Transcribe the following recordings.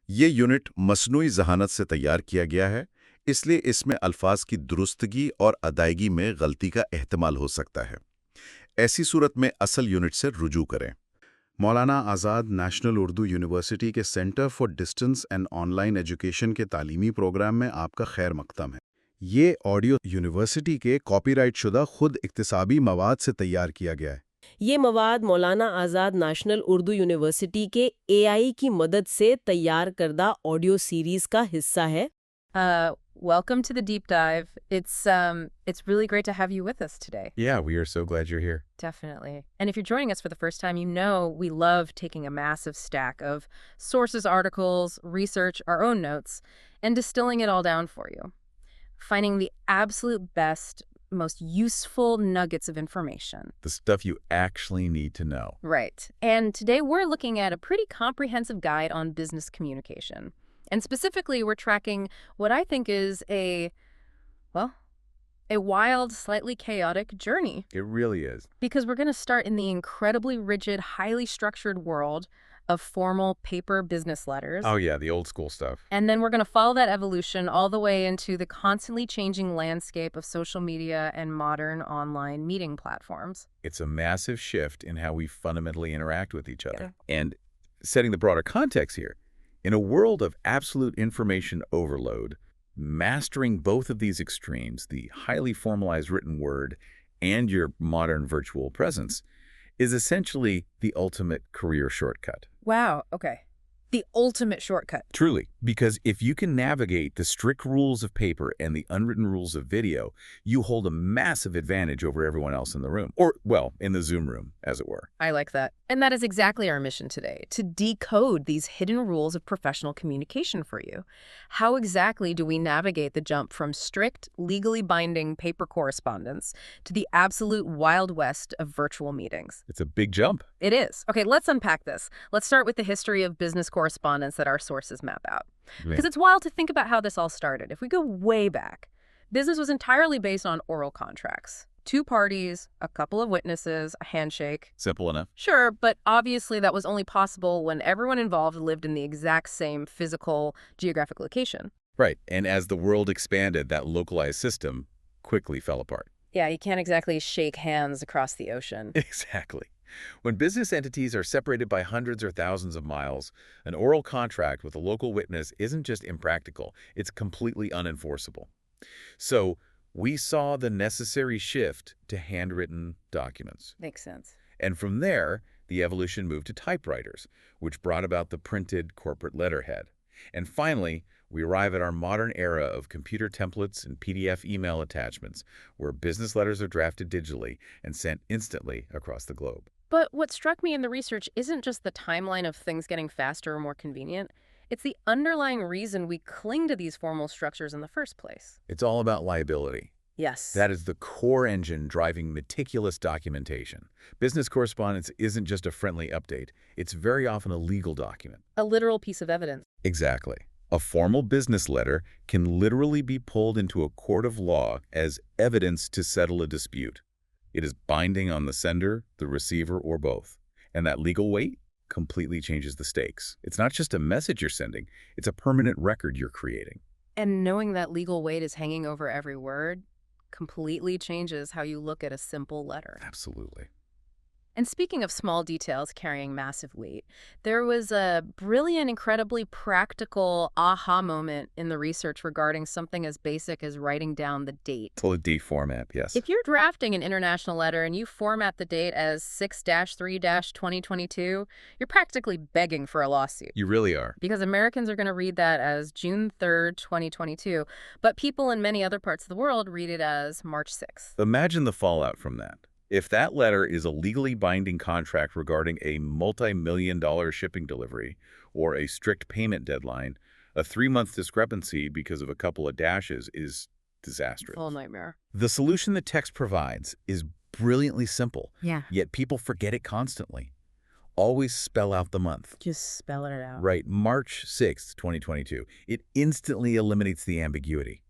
ये यूनिट मसनूई जहानत से तैयार किया गया है, इसलिए इसमें अल्फाज की दुरुस्तगी और अदायगी में गलती का एहतमाल हो सकता है। ऐसी सूरत में असल यूनिट से रुजू करें। मौलाना आज़ाद नेशनल उर्दू यूनिवर्सिटी के centre for distance and online education के तालीमी प्रोग्राम में आपका खैर मकदम है। ये ऑडियो यूनिवर्सिटी के कॉपीराइट शुदा खुद इक्तिसाबी मवाद से तैयार किया गया है। ये मवाद मौलाना आज़ाद नेशनल उर्दू यूनिवर्सिटी के एआई की मदद से तैयार करदा ऑडियो सीरीज का हिस्सा है। Welcome to the deep dive. It's really great to have you with us today. Yeah, we are so glad you're here. Definitely. And if you're joining us for the first time, you know we love taking a massive stack of sources, articles, research, our own notes, and distilling it all down for you. Finding the absolute best, most useful nuggets of information. The stuff you actually need to know. Right. And today we're looking at a pretty comprehensive guide on business communication. And specifically, we're tracking what I think is a wild, slightly chaotic journey. It really is. Because we're going to start in the incredibly rigid, highly structured world of formal paper business letters. Oh yeah, the old school stuff. And then we're going to follow that evolution all the way into the constantly changing landscape of social media and modern online meeting platforms. It's a massive shift in how we fundamentally interact with each other. Yeah. And setting the broader context here, in a world of absolute information overload, mastering both of these extremes, the highly formalized written word and your modern virtual presence, is essentially the ultimate career shortcut. Wow, okay. The ultimate shortcut. Truly, because if you can navigate the strict rules of paper and the unwritten rules of video, you hold a massive advantage over everyone else in the room. Or, well, in the Zoom room, as it were. I like that. And that is exactly our mission today, to decode these hidden rules of professional communication for you. How exactly do we navigate the jump from strict, legally binding paper correspondence to the absolute Wild West of virtual meetings? It's a big jump. It is. Okay, let's unpack this. Let's start with the history of business correspondence that our sources map out. Because it's wild to think about how this all started. If we go way back, business was entirely based on oral contracts. Two parties, a couple of witnesses, a handshake. Simple enough. Sure, but obviously that was only possible when everyone involved lived in the exact same physical, geographic location. Right, and as the world expanded, that localized system quickly fell apart. Yeah, you can't exactly shake hands across the ocean. Exactly. When business entities are separated by hundreds or thousands of miles, an oral contract with a local witness isn't just impractical, it's completely unenforceable. So, we saw the necessary shift to handwritten documents. Makes sense. And from there, the evolution moved to typewriters, which brought about the printed corporate letterhead. And finally, we arrive at our modern era of computer templates and PDF email attachments, where business letters are drafted digitally and sent instantly across the globe. But what struck me in the research isn't just the timeline of things getting faster or more convenient. It's the underlying reason we cling to these formal structures in the first place. It's all about liability. Yes. That is the core engine driving meticulous documentation. Business correspondence isn't just a friendly update. It's very often a legal document. A literal piece of evidence. Exactly. A formal business letter can literally be pulled into a court of law as evidence to settle a dispute. It is binding on the sender, the receiver, or both. And that legal weight completely changes the stakes. It's not just a message you're sending, it's a permanent record you're creating. And knowing that legal weight is hanging over every word completely changes how you look at a simple letter. Absolutely. And speaking of small details carrying massive weight, there was a brilliant, incredibly practical aha moment in the research regarding something as basic as writing down the date. Well, a D format, yes. If you're drafting an international letter and you format the date as 6-3-2022, you're practically begging for a lawsuit. You really are. Because Americans are going to read that as June 3rd, 2022, but people in many other parts of the world read it as March 6th. Imagine the fallout from that. If that letter is a legally binding contract regarding a multi-million-dollar shipping delivery or a strict payment deadline, a 3-month discrepancy because of a couple of dashes is disastrous. Full nightmare. The solution the text provides is brilliantly simple, Yeah. yet people forget it constantly. Always spell out the month. Just spell it out. Right, March 6th, 2022. It instantly eliminates the ambiguity.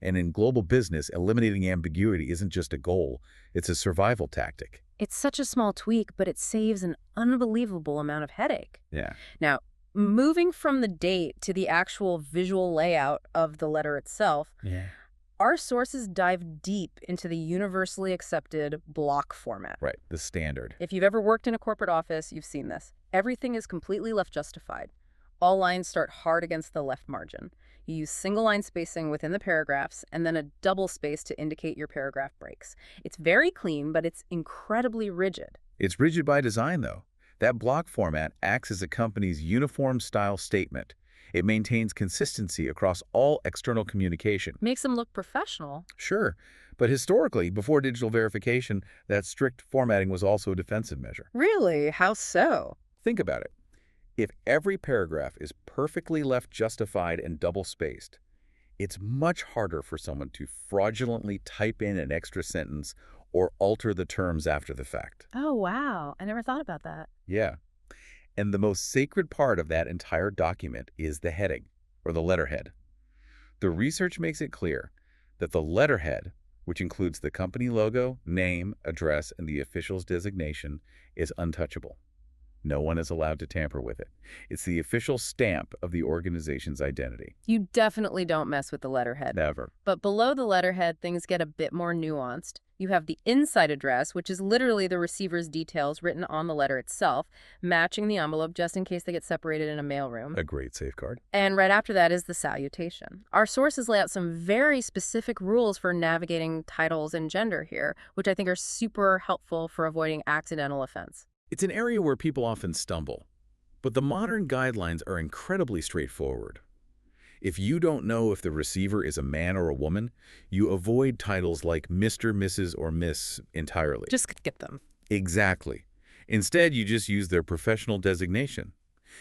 And in global business, eliminating ambiguity isn't just a goal, it's a survival tactic. It's such a small tweak, but it saves an unbelievable amount of headache. Yeah. Now, moving from the date to the actual visual layout of the letter itself, our sources dive deep into the universally accepted block format. Right, the standard. If you've ever worked in a corporate office, you've seen this. Everything is completely left justified. All lines start hard against the left margin. You use single-line spacing within the paragraphs and then a double space to indicate your paragraph breaks. It's very clean, but it's incredibly rigid. It's rigid by design, though. That block format acts as a company's uniform style statement. It maintains consistency across all external communication. Makes them look professional. Sure, but historically, before digital verification, that strict formatting was also a defensive measure. Really? How so? Think about it. If every paragraph is perfectly left justified and double-spaced, it's much harder for someone to fraudulently type in an extra sentence or alter the terms after the fact. Oh, wow. I never thought about that. Yeah. And the most sacred part of that entire document is the heading, or the letterhead. The research makes it clear that the letterhead, which includes the company logo, name, address, and the official's designation, is untouchable. No one is allowed to tamper with it. It's the official stamp of the organization's identity. You definitely don't mess with the letterhead. Never. But below the letterhead, things get a bit more nuanced. You have the inside address, which is literally the receiver's details written on the letter itself, matching the envelope just in case they get separated in a mailroom. A great safeguard. And right after that is the salutation. Our sources lay out some very specific rules for navigating titles and gender here, which I think are super helpful for avoiding accidental offense. It's an area where people often stumble, but the modern guidelines are incredibly straightforward. If you don't know if the receiver is a man or a woman, you avoid titles like Mr., Mrs., or Miss entirely. Just skip them. Exactly. Instead, you just use their professional designation.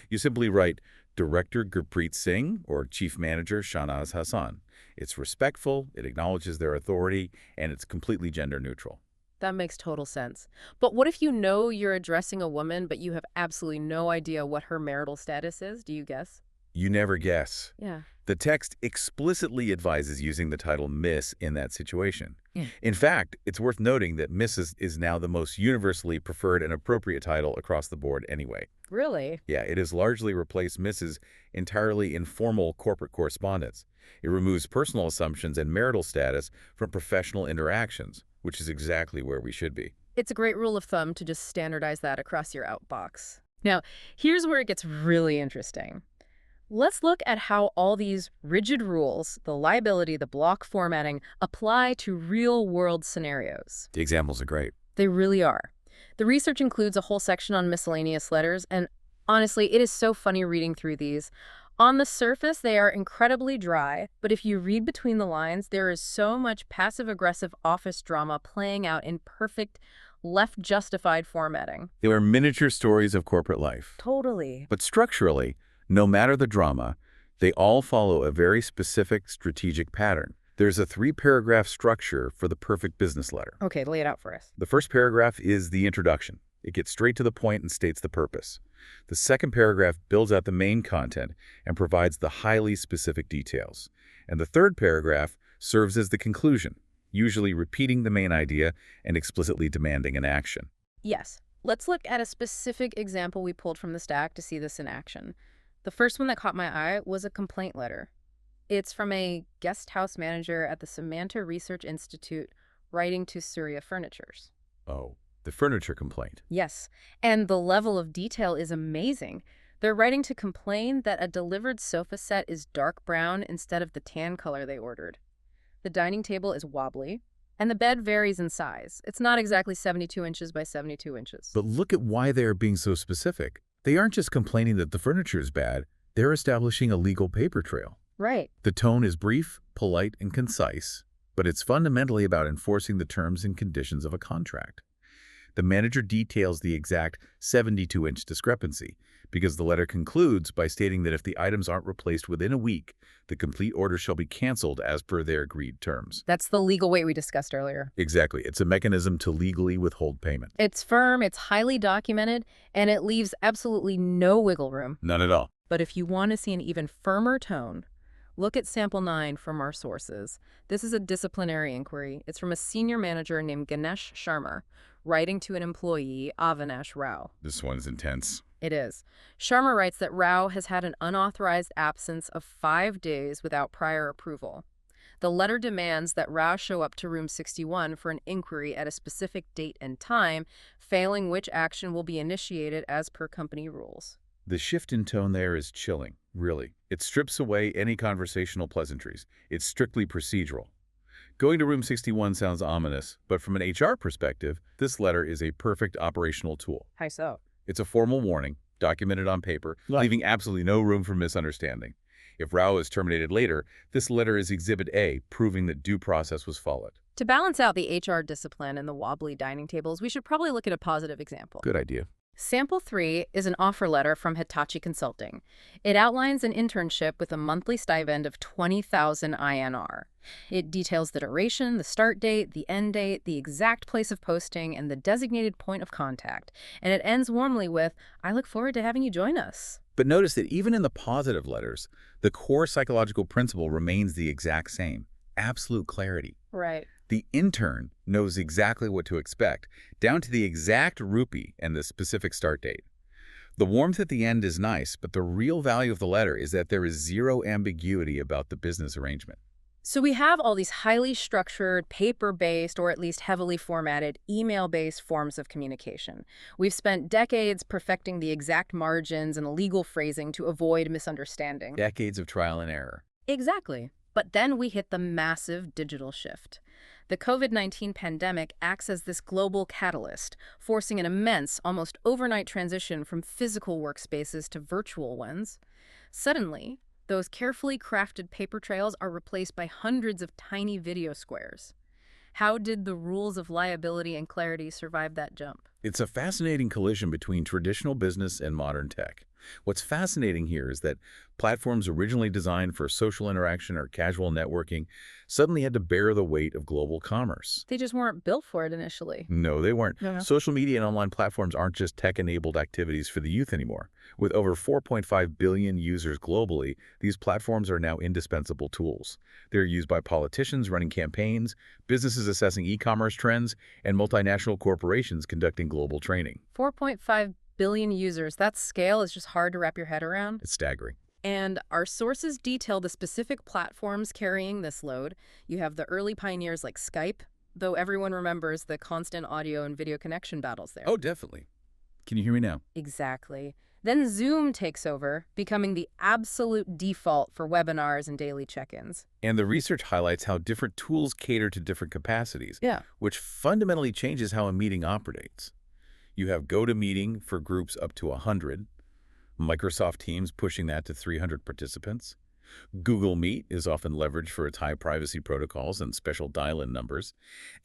You simply write Director Gurpreet Singh or Chief Manager Shahnaz Hassan. It's respectful, it acknowledges their authority, and it's completely gender neutral. That makes total sense. But what if you know you're addressing a woman, but you have absolutely no idea what her marital status is? Do you guess? You never guess. Yeah. The text explicitly advises using the title Miss in that situation. Yeah. In fact, it's worth noting that Mrs. is now the most universally preferred and appropriate title across the board anyway. Really? Yeah, it has largely replaced Mrs. entirely in formal corporate correspondence. It removes personal assumptions and marital status from professional interactions, which is exactly where we should be. It's a great rule of thumb to just standardize that across your outbox. Now, here's where it gets really interesting. Let's look at how all these rigid rules, the liability, the block formatting, apply to real-world scenarios. The examples are great. They really are. The research includes a whole section on miscellaneous letters, and honestly, it is so funny reading through these. On the surface, they are incredibly dry, but if you read between the lines, there is so much passive-aggressive office drama playing out in perfect, left-justified formatting. They are miniature stories of corporate life. Totally. But structurally, no matter the drama, they all follow a very specific strategic pattern. There's a 3-paragraph structure for the perfect business letter. Okay, lay it out for us. The first paragraph is the introduction. It gets straight to the point and states the purpose. The second paragraph builds out the main content and provides the highly specific details. And the third paragraph serves as the conclusion, usually repeating the main idea and explicitly demanding an action. Yes. Let's look at a specific example we pulled from the stack to see this in action. The first one that caught my eye was a complaint letter. It's from a guest house manager at the Samanta Research Institute writing to Surya Furnitures. Oh, the furniture complaint. Yes, and the level of detail is amazing. They're writing to complain that a delivered sofa set is dark brown instead of the tan color they ordered. The dining table is wobbly, and the bed varies in size. It's not exactly 72 inches by 72 inches. But look at why they are being so specific. They aren't just complaining that the furniture is bad, they're establishing a legal paper trail. Right. The tone is brief, polite, and concise, but it's fundamentally about enforcing the terms and conditions of a contract. The manager details the exact 72-inch discrepancy because the letter concludes by stating that if the items aren't replaced within a week, the complete order shall be canceled as per their agreed terms. That's the legal weight we discussed earlier. Exactly. It's a mechanism to legally withhold payment. It's firm, it's highly documented, and it leaves absolutely no wiggle room. None at all. But if you want to see an even firmer tone, look at sample 9 from our sources. This is a disciplinary inquiry. It's from a senior manager named Ganesh Sharma, writing to an employee, Avinash Rao. This one's intense. It is. Sharma writes that Rao has had an unauthorized absence of 5 days without prior approval. The letter demands that Rao show up to room 61 for an inquiry at a specific date and time, failing which action will be initiated as per company rules. The shift in tone there is chilling, really. It strips away any conversational pleasantries. It's strictly procedural. Going to room 61 sounds ominous, but from an HR perspective, this letter is a perfect operational tool. How so? It's a formal warning, documented on paper, leaving absolutely no room for misunderstanding. If Rao is terminated later, this letter is Exhibit A, proving that due process was followed. To balance out the HR discipline and the wobbly dining tables, we should probably look at a positive example. Good idea. Sample 3 is an offer letter from Hitachi Consulting. It outlines an internship with a monthly stipend of 20,000 INR. It details the duration, the start date, the end date, the exact place of posting, and the designated point of contact. And it ends warmly with, "I look forward to having you join us." But notice that even in the positive letters, the core psychological principle remains the exact same: absolute clarity. Right. The intern knows exactly what to expect, down to the exact rupee and the specific start date. The warmth at the end is nice, but the real value of the letter is that there is zero ambiguity about the business arrangement. So we have all these highly structured, paper-based, or at least heavily formatted, email-based forms of communication. We've spent decades perfecting the exact margins and legal phrasing to avoid misunderstanding. Decades of trial and error. Exactly. But then we hit the massive digital shift. The COVID-19 pandemic acts as this global catalyst, forcing an immense, almost overnight transition from physical workspaces to virtual ones. Suddenly, those carefully crafted paper trails are replaced by hundreds of tiny video squares. How did the rules of liability and clarity survive that jump? It's a fascinating collision between traditional business and modern tech. What's fascinating here is that platforms originally designed for social interaction or casual networking suddenly had to bear the weight of global commerce. They just weren't built for it initially. No, they weren't. Yeah. Social media and online platforms aren't just tech-enabled activities for the youth anymore. With over 4.5 billion users globally, these platforms are now indispensable tools. They're used by politicians running campaigns, businesses assessing e-commerce trends, and multinational corporations conducting global training. 4.5 billion users. That scale is just hard to wrap your head around. It's staggering. And our sources detail the specific platforms carrying this load. You have the early pioneers like Skype, though everyone remembers the constant audio and video connection battles there. Oh, definitely. Can you hear me now? Exactly. Then Zoom takes over, becoming the absolute default for webinars and daily check-ins. And the research highlights how different tools cater to different capacities, which fundamentally changes how a meeting operates. You have GoToMeeting for groups up to 100, Microsoft Teams pushing that to 300 participants. Google Meet is often leveraged for its high privacy protocols and special dial-in numbers.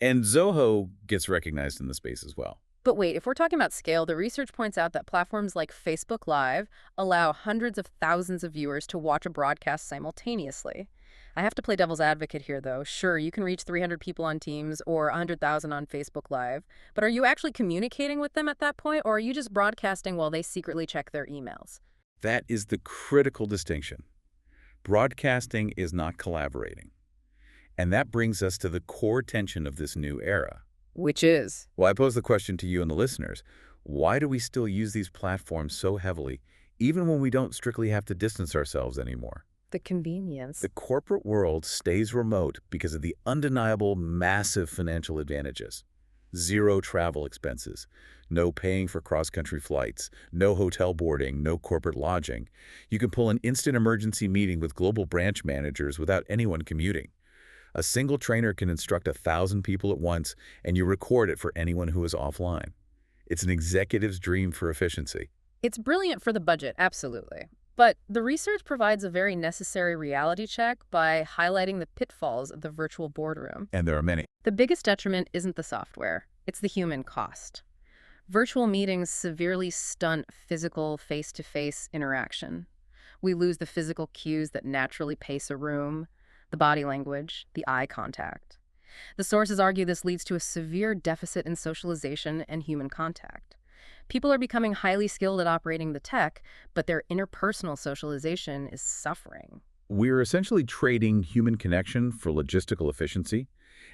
And Zoho gets recognized in the space as well. But wait, if we're talking about scale, the research points out that platforms like Facebook Live allow hundreds of thousands of viewers to watch a broadcast simultaneously. I have to play devil's advocate here, though. Sure, you can reach 300 people on Teams or 100,000 on Facebook Live, but are you actually communicating with them at that point, or are you just broadcasting while they secretly check their emails? That is the critical distinction. Broadcasting is not collaborating. And that brings us to the core tension of this new era. Which is? Well, I pose the question to you and the listeners. Why do we still use these platforms so heavily, even when we don't strictly have to distance ourselves anymore? The convenience. The corporate world stays remote because of the undeniable massive financial advantages. Zero travel expenses, no paying for cross-country flights, no hotel boarding, no corporate lodging. You can pull an instant emergency meeting with global branch managers without anyone commuting. A single trainer can instruct 1,000 people at once, and you record it for anyone who is offline. It's an executive's dream for efficiency. It's brilliant for the budget, absolutely. But the research provides a very necessary reality check by highlighting the pitfalls of the virtual boardroom. And there are many. The biggest detriment isn't the software, it's the human cost. Virtual meetings severely stunt physical face-to-face interaction. We lose the physical cues that naturally pace a room, the body language, the eye contact. The sources argue this leads to a severe deficit in socialization and human contact. People are becoming highly skilled at operating the tech, but their interpersonal socialization is suffering. We're essentially trading human connection for logistical efficiency,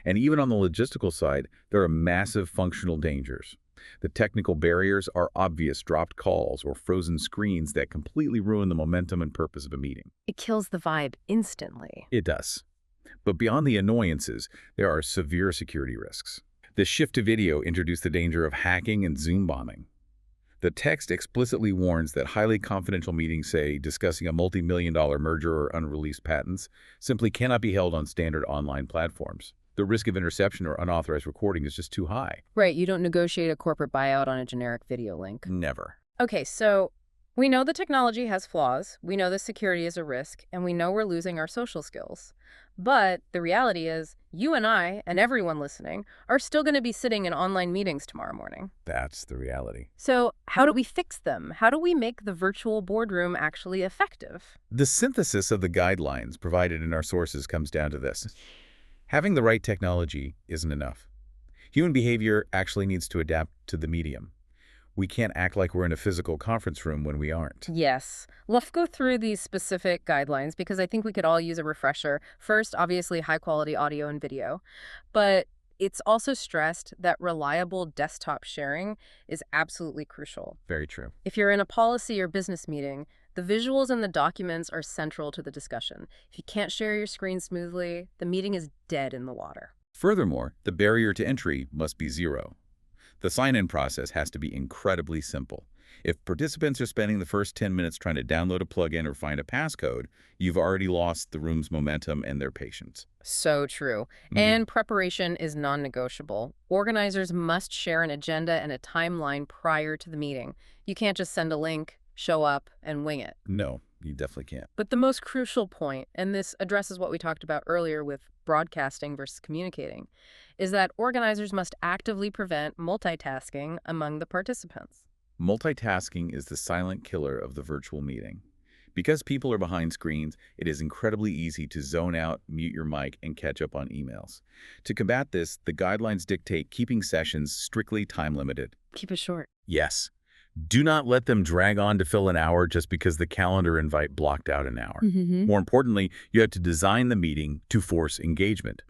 And even on the logistical side, there are massive functional dangers. The technical barriers are obvious dropped calls or frozen screens that completely ruin the momentum and purpose of a meeting. It kills the vibe instantly. It does. But beyond the annoyances, there are severe security risks. The shift to video introduced the danger of hacking and Zoom bombing. The text explicitly warns that highly confidential meetings, say, discussing a multi-million-dollar merger or unreleased patents, simply cannot be held on standard online platforms. The risk of interception or unauthorized recording is just too high. Right, you don't negotiate a corporate buyout on a generic video link. Never. Okay, so we know the technology has flaws, we know the security is a risk, and we know we're losing our social skills. But the reality is, you and I, and everyone listening, are still going to be sitting in online meetings tomorrow morning. That's the reality. So how do we fix them? How do we make the virtual boardroom actually effective? The synthesis of the guidelines provided in our sources comes down to this. Having the right technology isn't enough. Human behavior actually needs to adapt to the medium. We can't act like we're in a physical conference room when we aren't. Yes. Let's go through these specific guidelines because I think we could all use a refresher. First, obviously, high-quality audio and video. But it's also stressed that reliable desktop sharing is absolutely crucial. Very true. If you're in a policy or business meeting, the visuals and the documents are central to the discussion. If you can't share your screen smoothly, the meeting is dead in the water. Furthermore, the barrier to entry must be zero. The sign-in process has to be incredibly simple. If participants are spending the first 10 minutes trying to download a plugin or find a passcode, you've already lost the room's momentum and their patience. So true. And preparation is non-negotiable. Organizers must share an agenda and a timeline prior to the meeting. You can't just send a link, show up, and wing it. No, you definitely can't. But the most crucial point, and this addresses what we talked about earlier with broadcasting versus communicating, is that organizers must actively prevent multitasking among the participants. Multitasking is the silent killer of the virtual meeting. Because people are behind screens, it is incredibly easy to zone out, mute your mic, and catch up on emails. To combat this, the guidelines dictate keeping sessions strictly time-limited. Keep it short. Yes. Do not let them drag on to fill an hour just because the calendar invite blocked out an hour. More importantly, you have to design the meeting to force engagement.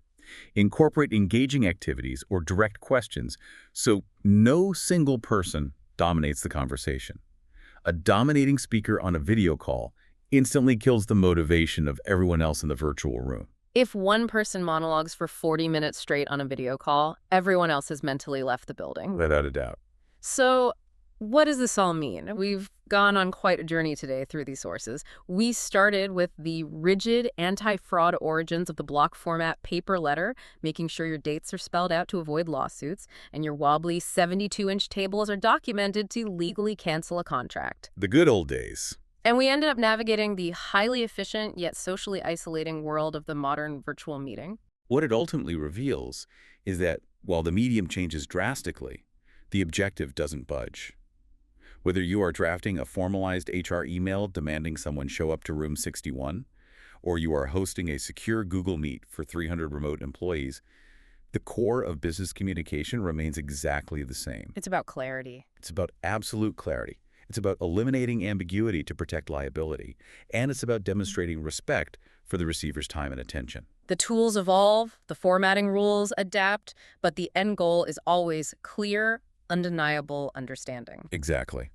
Incorporate engaging activities or direct questions so no single person dominates the conversation. A dominating speaker on a video call instantly kills the motivation of everyone else in the virtual room. If one person monologues for 40 minutes straight on a video call, everyone else has mentally left the building. Without a doubt. So what does this all mean? We've gone on quite a journey today through these sources. We started with the rigid anti-fraud origins of the block format paper letter, making sure your dates are spelled out to avoid lawsuits, and your wobbly 72-inch tables are documented to legally cancel a contract. The good old days. And we ended up navigating the highly efficient yet socially isolating world of the modern virtual meeting. What it ultimately reveals is that while the medium changes drastically, the objective doesn't budge. Whether you are drafting a formalized HR email demanding someone show up to room 61, or you are hosting a secure Google Meet for 300 remote employees, the core of business communication remains exactly the same. It's about clarity. It's about absolute clarity. It's about eliminating ambiguity to protect liability. And it's about demonstrating respect for the receiver's time and attention. The tools evolve, the formatting rules adapt, but the end goal is always clear, undeniable understanding. Exactly.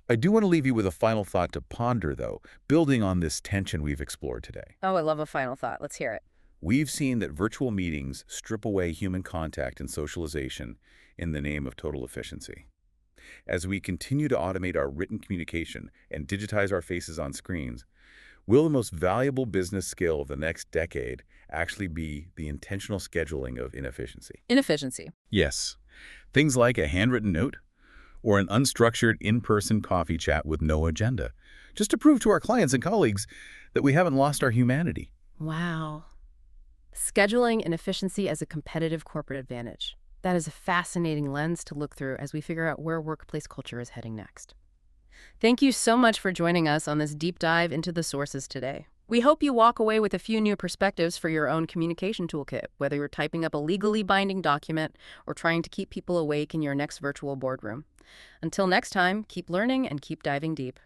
I do want to leave you with a final thought to ponder, though, building on this tension we've explored today. Oh, I love a final thought. Let's hear it. We've seen that virtual meetings strip away human contact and socialization in the name of total efficiency. As we continue to automate our written communication and digitize our faces on screens, will the most valuable business skill of the next decade actually be the intentional scheduling of inefficiency? Inefficiency. Yes. Things like a handwritten note or an unstructured in-person coffee chat with no agenda, just to prove to our clients and colleagues that we haven't lost our humanity. Wow. Scheduling inefficiency as a competitive corporate advantage. That is a fascinating lens to look through as we figure out where workplace culture is heading next. Thank you so much for joining us on this deep dive into the sources today. We hope you walk away with a few new perspectives for your own communication toolkit, whether you're typing up a legally binding document or trying to keep people awake in your next virtual boardroom. Until next time, keep learning and keep diving deep.